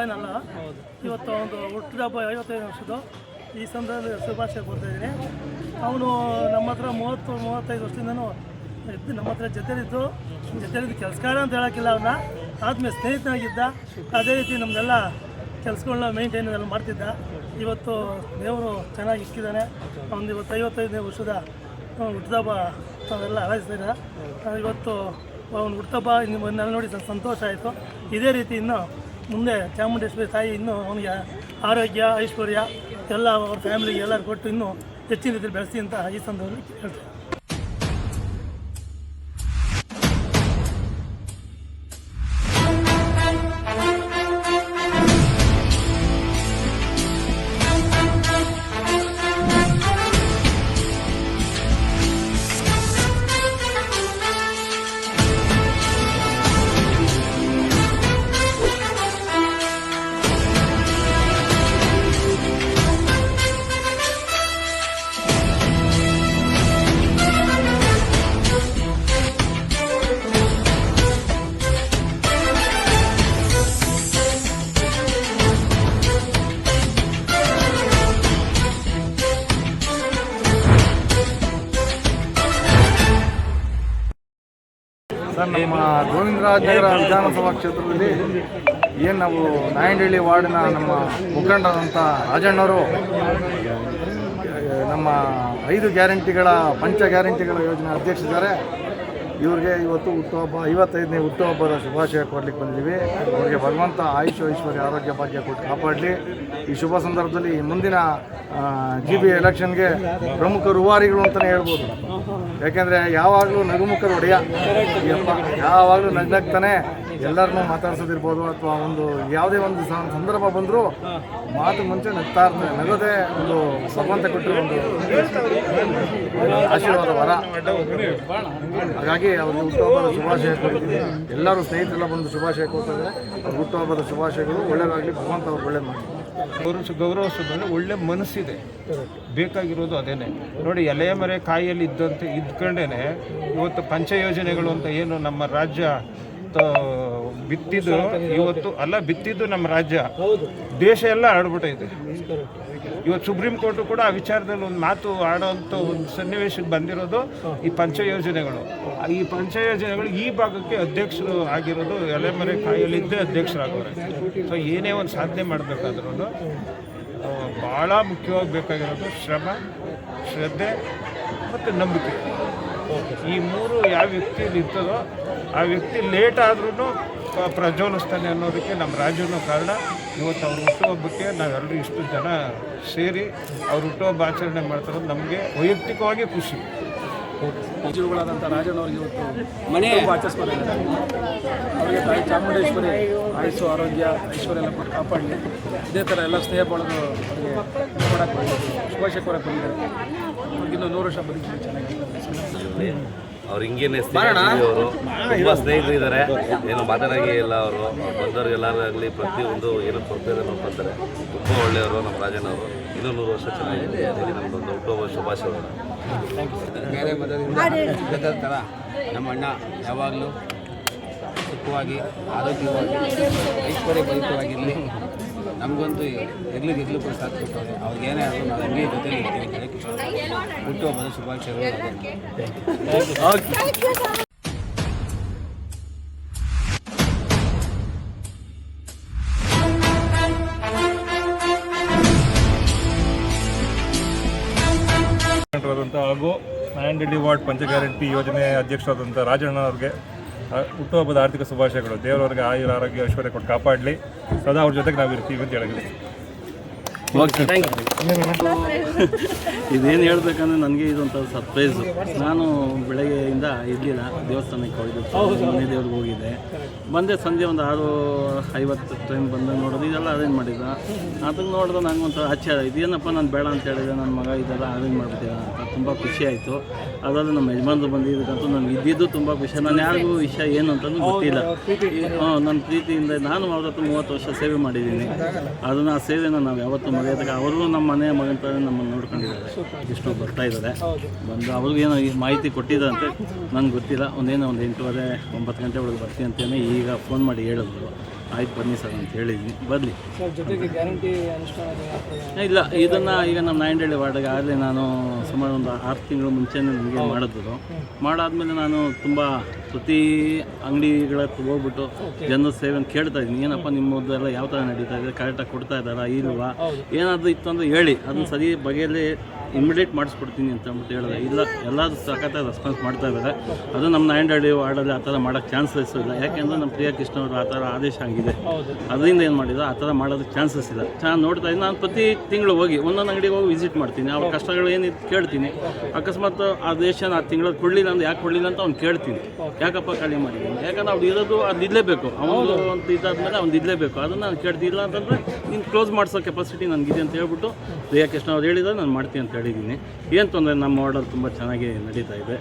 ಏನಲ್ಲ, ಇವತ್ತು ಒಂದು ಹುಟ್ಟಿದ ಹಬ್ಬ 55 ವರ್ಷದ್ದು. ಈ ಸಂದರ್ಭದಲ್ಲಿ ಶುಭಾಶಯ ಕೊಡ್ತಾಯಿದ್ದೀನಿ. ಅವನು ನಮ್ಮ ಹತ್ರ 30-35 ವರ್ಷದಿಂದನೂ ಇದ್ದು ನಮ್ಮ ಹತ್ರ ಜೊತೆಲಿದ್ದು ಕೆಲಸಗಾರ ಅಂತ ಹೇಳೋಕ್ಕಿಲ್ಲ, ಅವನ್ನ ಆದ್ಮೇಲೆ ಸ್ನೇಹಿತನಾಗಿದ್ದ. ಅದೇ ರೀತಿ ನಮ್ಮನ್ನೆಲ್ಲ ಕೆಲಸಗಳನ್ನ ಮೇಂಟೈನ್ ಎಲ್ಲ ಮಾಡ್ತಿದ್ದ. ಇವತ್ತು ದೇವರು ಚೆನ್ನಾಗಿ ಇಕ್ಕಿದ್ದಾನೆ. ಅವನು ಇವತ್ತು 55ನೇ ವರ್ಷದ ಹುಟ್ಟಿದಬ್ಬ ತಾವೆಲ್ಲ ಹಾರೈಸ್ತಿದ್ದಾರೆ. ಇವತ್ತು ಅವನು ಹುಟ್ಟುಹಬ್ಬ ನಿಮ್ಮನ್ನೆಲ್ಲ ನೋಡಿ ಸಂತೋಷ ಆಯಿತು. ಇದೇ ರೀತಿ ಇನ್ನು ಮುಂದೆ ಚಾಮುಂಡೇಶ್ವರಿ ತಾಯಿ ಇನ್ನೂ ಅವನಿಗೆ ಆರೋಗ್ಯ ಐಶ್ವರ್ಯ ಎಲ್ಲ ಅವ್ರ ಫ್ಯಾಮಿಲಿಗೆ ಎಲ್ಲರೂ ಕೊಟ್ಟು ಇನ್ನೂ ಹೆಚ್ಚಿನ ರೀತಿಯಲ್ಲಿ ಬೆಳೆಸಿ ಅಂತ ಈ ಸಂದರ್ಭದಲ್ಲಿ ಹೇಳ್ತಾರೆ. ಸರ್, ನಮ್ಮ ಗೋವಿಂದರಾಜನಗರ ವಿಧಾನಸಭಾ ಕ್ಷೇತ್ರದಲ್ಲಿ ಏನು ನಾವು ನಾಯಂಡಹಳ್ಳಿ ವಾರ್ಡಿನ ನಮ್ಮ ಮುಖಂಡರಾದಂಥ ರಾಜಣ್ಣವರು ನಮ್ಮ 5 ಗ್ಯಾರಂಟಿಗಳ ಪಂಚ ಗ್ಯಾರಂಟಿಗಳ ಯೋಜನೆ ಅಧ್ಯಕ್ಷರಿದ್ದಾರೆ. ಇವ್ರಿಗೆ ಇವತ್ತು ಹುಟ್ಟುಹಬ್ಬ 55ನೇ ಹುಟ್ಟುಹಬ್ಬದ ಶುಭಾಶಯ ಕೊಡ್ಲಿಕ್ಕೆ ಬಂದಿದ್ದೀವಿ. ಅವ್ರಿಗೆ ಭಗವಂತ ಆಯುಷ್ ಐಶ್ವರ್ಯ ಆರೋಗ್ಯ ಭಾಗ್ಯ ಕೊಟ್ಟು ಕಾಪಾಡಲಿ. ಈ ಶುಭ ಸಂದರ್ಭದಲ್ಲಿ ಮುಂದಿನ GB ಎಲೆಕ್ಷನ್ಗೆ ಪ್ರಮುಖ ರೂವಾರಿಗಳು ಅಂತಲೇ ಹೇಳ್ಬೋದು. ಯಾಕೆಂದರೆ ಯಾವಾಗಲೂ ನಗುಮುಖದ ಒಡೆಯ ಈ ಹಬ್ಬ, ಯಾವಾಗಲೂ ನಗ್ನಗ್ತಾನೆ ಎಲ್ಲರನ್ನೂ ಮಾತಾಡ್ಸೋದಿರ್ಬೋದು ಅಥವಾ ಒಂದು ಯಾವುದೇ ಒಂದು ಸಂದರ್ಭ ಬಂದರೂ ಮಾತು ಮುಂಚೆ ನಗ್ತಾ ಇರ್ತಾರೆ. ನಗೋದೇ ಒಂದು ಭಗವಂತ ಕೊಟ್ಟಿರೋ ಒಂದು ಆಶೀರ್ವಾದ ವರ. ಹಾಗಾಗಿ ಅವ್ರಿಗೆ ಹುಟ್ಟುಹಬ್ಬದ ಶುಭಾಶಯ ಕೊಡ್ತೀವಿ. ಎಲ್ಲರೂ ಸ್ನೇಹಿತರೆಲ್ಲ ಬಂದು ಶುಭಾಶಯ ಕೊಡ್ತಾರೆ. ಅವ್ರ ಹುಟ್ಟುಹಬ್ಬದ ಶುಭಾಶಯಗಳು ಒಳ್ಳೆಯದಾಗಲಿ, ಭಗವಂತ ಅವ್ರು ಒಳ್ಳೇದು ಮಾಡಿ. ಗೌರವಿಸೋದ್ರಲ್ಲಿ ಒಳ್ಳೆ ಮನಸ್ಸಿದೆ, ಬೇಕಾಗಿರೋದು ಅದೇನೆ. ನೋಡಿ, ಎಲೆಯ ಮರೆ ಕಾಯಿಯಲ್ಲಿ ಇದ್ಕೊಂಡೇನೆ ಇವತ್ತು ಪಂಚ ಯೋಜನೆಗಳು ಅಂತ ಏನು ನಮ್ಮ ರಾಜ್ಯ ಬಿತ್ತಿದ್ದು, ಇವತ್ತು ಬಿತ್ತಿದ್ದು ನಮ್ಮ ರಾಜ್ಯ, ದೇಶ ಎಲ್ಲ ಆಡ್ಬಿಟ್ಟೈತೆ. ಇವತ್ತು ಸುಪ್ರೀಂ ಕೋರ್ಟು ಕೂಡ ಆ ವಿಚಾರದಲ್ಲಿ ಒಂದು ಮಾತು ಆಡೋವಂಥ ಒಂದು ಸನ್ನಿವೇಶಕ್ಕೆ ಬಂದಿರೋದು ಈ ಪಂಚ ಯೋಜನೆಗಳು. ಈ ಪಂಚ ಯೋಜನೆಗಳು ಈ ಭಾಗಕ್ಕೆ ಅಧ್ಯಕ್ಷರು ಆಗಿರೋದು ಎಲೆಮರೆ ಕಾಯಿಯಲ್ಲಿದ್ದೇ ಅಧ್ಯಕ್ಷರಾಗೋರೆ. ಸೊ ಏನೇ ಒಂದು ಸಾಧನೆ ಮಾಡಬೇಕಾದ್ರೂ ಭಾಳ ಮುಖ್ಯವಾಗಿ ಬೇಕಾಗಿರೋದು ಶ್ರಮ, ಶ್ರದ್ಧೆ ಮತ್ತು ನಂಬಿಕೆ. ಈ ಮೂರು ಯಾವ ವ್ಯಕ್ತಿಯಲ್ಲಿ ಇರ್ತದೋ ಆ ವ್ಯಕ್ತಿ ಲೇಟ್ ಆದ್ರೂ ಪ್ರಜ್ವಲಿಸ್ತಾನೆ ಅನ್ನೋದಕ್ಕೆ ನಮ್ಮ ರಾಜ್ಯನೂ ಕಾರಣ. ಇವತ್ತು ಅವ್ರ ಹುಟ್ಟುಹಬ್ಬಕ್ಕೆ ನಾವೆಲ್ಲರೂ ಇಷ್ಟು ಜನ ಸೇರಿ ಅವ್ರ ಹುಟ್ಟುಹಬ್ಬ ಆಚರಣೆ ಮಾಡ್ತಾರೋದು ನಮಗೆ ವೈಯಕ್ತಿಕವಾಗಿ ಖುಷಿ. ಜೀವಗಳಾದಂಥ ರಾಜಣ್ಣವ್ರಿಗೆ ಇವತ್ತು ಮನೆ ಆಚರಿಸ್ಕೊಂಡಿದ್ದಾರೆ. ಅವರಿಗೆ ತಾಯಿ ಚಾಮುಂಡೇಶ್ವರಿ ಆಯುಸ್ಸು ಆರೋಗ್ಯ ಐಶ್ವರ್ಯ ಎಲ್ಲ ಕೊಟ್ಟು ಕಾಪಾಡಲಿ. ಇದೇ ಥರ ಎಲ್ಲ ಸ್ನೇಹ ಬಳದು ಅವರಿಗೆ ಕೊಡೋಕ್ಕೆ ಶುಭಾಶಯ ಕೊಡೋಕ್ಕೆ ಬಂದಿದ್ದಾರೆ. ಅವ್ರಿಗಿನ್ನೂ 100 ವರ್ಷ ಬದುಕಿ ಚೆನ್ನಾಗಿ. ಅವ್ರು ಹಿಂಗೇನೆ ಅವರು ತುಂಬ ಸ್ನೇಹಿತರಿದ್ದಾರೆ, ಏನು ಮಾತಾಡೋಂಗೆ ಇಲ್ಲ. ಅವರು ಬಂದವ್ರಿಗೆಲ್ಲರಾಗಲಿ ಪ್ರತಿಯೊಂದು ಏನು ಕೊರತೆ ನೋಡ್ಕೊತಾರೆ. ತುಂಬ ಒಳ್ಳೆಯವರು ನಮ್ಮ ರಾಜನವರು. ಇನ್ನೂ 100 ವರ್ಷ ಚೆನ್ನಾಗಿದೆ. ಅದಕ್ಕೆ ನಮ್ಮದೊಂದು ಹುಟ್ಟುಹಬ್ಬ ಶುಭಾಶಯಗಳು. ಬೇರೆ ಮದುವೆ ಥರ ನಮ್ಮ ಅಣ್ಣ ಯಾವಾಗಲೂ ಸುಖವಾಗಿ ಆರೋಗ್ಯವಾಗಿ ಐಶ್ವರ್ಯಭರಿತವಾಗಿರಲಿ. ನಮಗಂತೂ ಇರ್ಲಿಕ್ಕೆ ಕೂಡ ಸಾಥ್ ಕೊಟ್ಟವ್ರೆ. ಅವ್ರಿಗೇನೇ ಆದರೂ ನಾವು ಹಂಗೆ ಜೊತೆಲಿ ಇರ್ತೀವಿ. ಹುಟ್ಟುಹಬ್ಬದ ಶುಭಾಶಯಗಳು. ಹಾಗೂ ನಾಯಂಡಹಳ್ಳಿ ವಾರ್ಡ್ ಪಂಚ ಗ್ಯಾರಂಟಿ ಯೋಜನೆ ಅಧ್ಯಕ್ಷರಾದಂಥ ರಾಜಣ್ಣ ಅವ್ರಿಗೆ ಹುಟ್ಟುಹಬ್ಬದ ಆರ್ಥಿಕ ಶುಭಾಶಯಗಳು. ದೇವರವ್ರಿಗೆ ಆಯುರ ಆರೋಗ್ಯ ಐಶ್ವರ್ಯ ಕೊಟ್ಟು ಕಾಪಾಡಲಿ. ಸದಾ ಅವ್ರ ಜೊತೆಗೆ ನಾವು ಇರ್ತೀವಿ ಅಂತ ಹೇಳಿದ್ವಿ. ಇದೇನು ಹೇಳ್ಬೇಕಂದ್ರೆ ನನಗೆ ಇದೊಂಥರ ಸರ್ಪ್ರೈಸು. ನಾನು ಬೆಳಗ್ಗೆಯಿಂದ ಇರಲಿಲ್ಲ, ದೇವಸ್ಥಾನಕ್ಕೆ ಹೋಗಿದ್ದು, ಮನೆ ದೇವ್ರಿಗೆ ಹೋಗಿದ್ದೆ. ಬಂದೆ ಸಂಜೆ ಒಂದು 6:50 ಟೈಮ್ ಬಂದಾಗ ನೋಡೋದು ಇದೆಲ್ಲ ಅರೇಂಜ್ ಮಾಡಿದ್ದ. ಅದನ್ನು ನೋಡಿದ್ರೆ ನನಗೊಂಥರ ಆಶ್ಚರ್ಯ. ಇದೇನಪ್ಪ ನಾನು ಬೇಡ ಅಂತ ಹೇಳಿದೆ, ನನ್ನ ಮಗ ಇದೆಲ್ಲ ಅರೇಂಜ್ ಮಾಡ್ಬಿಟ್ಟಿದ್ದ ಅಂತ ತುಂಬ ಖುಷಿ ಆಯಿತು. ಅದಾದರೆ ನಮ್ಮ ಯಜಮಾನ್ರು ಬಂದಿದ್ದಕ್ಕಂತೂ ನನಗೆ ಇದ್ದಿದ್ದು ತುಂಬ ಖುಷಿ. ನಾನು ಯಾರಿಗೂ ವಿಷಯ ಏನು ಅಂತಲೂ ಗೊತ್ತಿಲ್ಲ. ನನ್ನ ಪ್ರೀತಿಯಿಂದ ನಾನು ಅವ್ರ ಹತ್ರ 30 ವರ್ಷ ಸೇವೆ ಮಾಡಿದ್ದೀನಿ. ಅದನ್ನು ಆ ಸೇವೆನ ನಾವು ಯಾವತ್ತೂ ಮರೆಯೋದಕ್ಕೆ. ಅವರು ನಮ್ಮ ಮನೆಯ ಮಗನ ಥರ ನಮ್ಮನ್ನು ನೋಡ್ಕೊಂಡಿದ್ದಾರೆ. ಇಷ್ಟು ಬರ್ತಾ ಇದ್ದಾರೆ. ಬಂದು ಅವ್ರಿಗೇನೋ ಈ ಮಾಹಿತಿ ಕೊಟ್ಟಿದ್ದಂತೆ ನನಗೆ ಗೊತ್ತಿಲ್ಲ. ಒಂದು 8:30-9 ಗಂಟೆ ಒಳಗೆ ಬರ್ತೀನಿ ಅಂತೇಳಿ ಈಗ ಫೋನ್ ಮಾಡಿ ಹೇಳಿದ್ರು. ಆಯ್ತು ಬನ್ನಿ ಸರ್ ಅಂತ ಹೇಳಿದ್ದೀನಿ, ಬರಲಿ. ಸರ್ ಜೊತೆಗೆ ಗ್ಯಾರಂಟಿ ಅನುಷ್ಠಾನ ಇಲ್ಲ, ಇದನ್ನು ಈಗ ನಮ್ಮ ನಾಯಂಡಹಳ್ಳಿ ವಾರ್ಡ್ಗೆ ಆಗಲೇ ನಾನು ಸುಮಾರು ಒಂದು 6 ತಿಂಗಳು ಮುಂಚೆನೇ ನನಗೆ ಮಾಡಿದ್ರು. ಮಾಡಾದ್ಮೇಲೆ ನಾನು ತುಂಬ ಪ್ರತಿ ಅಂಗಡಿಗಳ ಹತ್ರ ಹೋಗ್ಬಿಟ್ಟು ಜನರ ಸೇವೆಯನ್ನು ಕೇಳ್ತಾ ಇದ್ದೀನಿ, ಏನಪ್ಪ ನಿಮ್ಮದೆಲ್ಲ ಯಾವ ಥರ ನಡೀತಾ ಇದೆ, ಕರೆಕ್ಟಾಗಿ ಕೊಡ್ತಾ ಇದ್ದಾರಾ ಇಲ್ವಾ, ಏನಾದರೂ ಇತ್ತು ಅಂದರೆ ಹೇಳಿ, ಅದನ್ನು ಸರಿ ಬಗೆಯಲ್ಲಿ ಇಮಿಡಿಯೇಟ್ ಮಾಡಿಸ್ಕೊಡ್ತೀನಿ ಅಂತ ಅಂದ್ಬಿಟ್ಟು ಹೇಳಿದೆ. ಇಲ್ಲ, ಎಲ್ಲರೂ ಸಖತ್ತಾಗಿ ರೆಸ್ಪಾನ್ಸ್ ಮಾಡ್ತಾ ಇದ್ದಾರೆ. ಅದು ನಮ್ಮ ನಾಯಂಡಹಳ್ಳಿ ವಾರ್ಡಲ್ಲಿ ಆ ಥರ ಮಾಡೋಕ್ಕೆ ಚಾನ್ಸಸ್ ಇಲ್ಲ, ಯಾಕೆಂದರೆ ನಮ್ಮ ಪ್ರಿಯಾ ಕೃಷ್ಣ ಅವರು ಆ ಥರ ಆದೇಶ ಆಗಿದೆ. ಅದರಿಂದ ಏನು ಮಾಡಿದ್ರು, ಆ ಥರ ಮಾಡೋದಕ್ಕೆ ಚಾನ್ಸಸ್ ಇಲ್ಲ. ಚೆನ್ನಾಗಿ ನೋಡ್ತಾ ಇದ್ದೀನಿ. ನಾನು ಪ್ರತಿ ತಿಂಗಳು ಹೋಗಿ ಒಂದೊಂದು ಅಂಗಡಿಗೆ ಹೋಗಿ ವಿಸಿಟ್ ಮಾಡ್ತೀನಿ, ಅವ್ರ ಕಷ್ಟಗಳು ಏನಿತ್ತು ಕೇಳ್ತೀನಿ. ಅಕಸ್ಮಾತ್ ಆ ದೇಶ ಆ ತಿಂಗಳಲ್ಲಿ ಕೊಡಲಿಲ್ಲ ಅಂದ್ರೆ ಯಾಕೆ ಕೊಡಲಿಲ್ಲ ಅಂತ ಅವ್ನು ಕೇಳ್ತೀನಿ, ಯಾಕಪ್ಪ ಖಾಲಿ ಮಾಡಿದ್ದೀನಿ, ಯಾಕಂದ್ರೆ ಅವ್ರು ಇರೋದು ಅದು ಇರಲೇಬೇಕು, ಅವನು ಅಂತ ಇದಾದ್ಮೇಲೆ ಅವ್ನು ಇರಲೇಬೇಕು. ಅದನ್ನು ನಾನು ಕೇಳ್ತಿಲ್ಲ ಅಂತಂದರೆ ನೀನು ಕ್ಲೋಸ್ ಮಾಡಿಸೋ ಕೆಪಾಸಿಟಿ ನನಗಿದೆ ಅಂತ ಹೇಳ್ಬಿಟ್ಟು ಪ್ರಿಯಾ ಕೃಷ್ಣ ಅವ್ರು ಹೇಳಿದ್ರೆ ನಾನು ಮಾಡ್ತೀನಿ ಅಂತ ಹೇಳಿದ್ದೀನಿ. ಏನು ತೊಂದರೆ, ನಮ್ಮ ಆರ್ಡರ್ ತುಂಬ ಚೆನ್ನಾಗಿ ನಡೀತಾ ಇದೆ.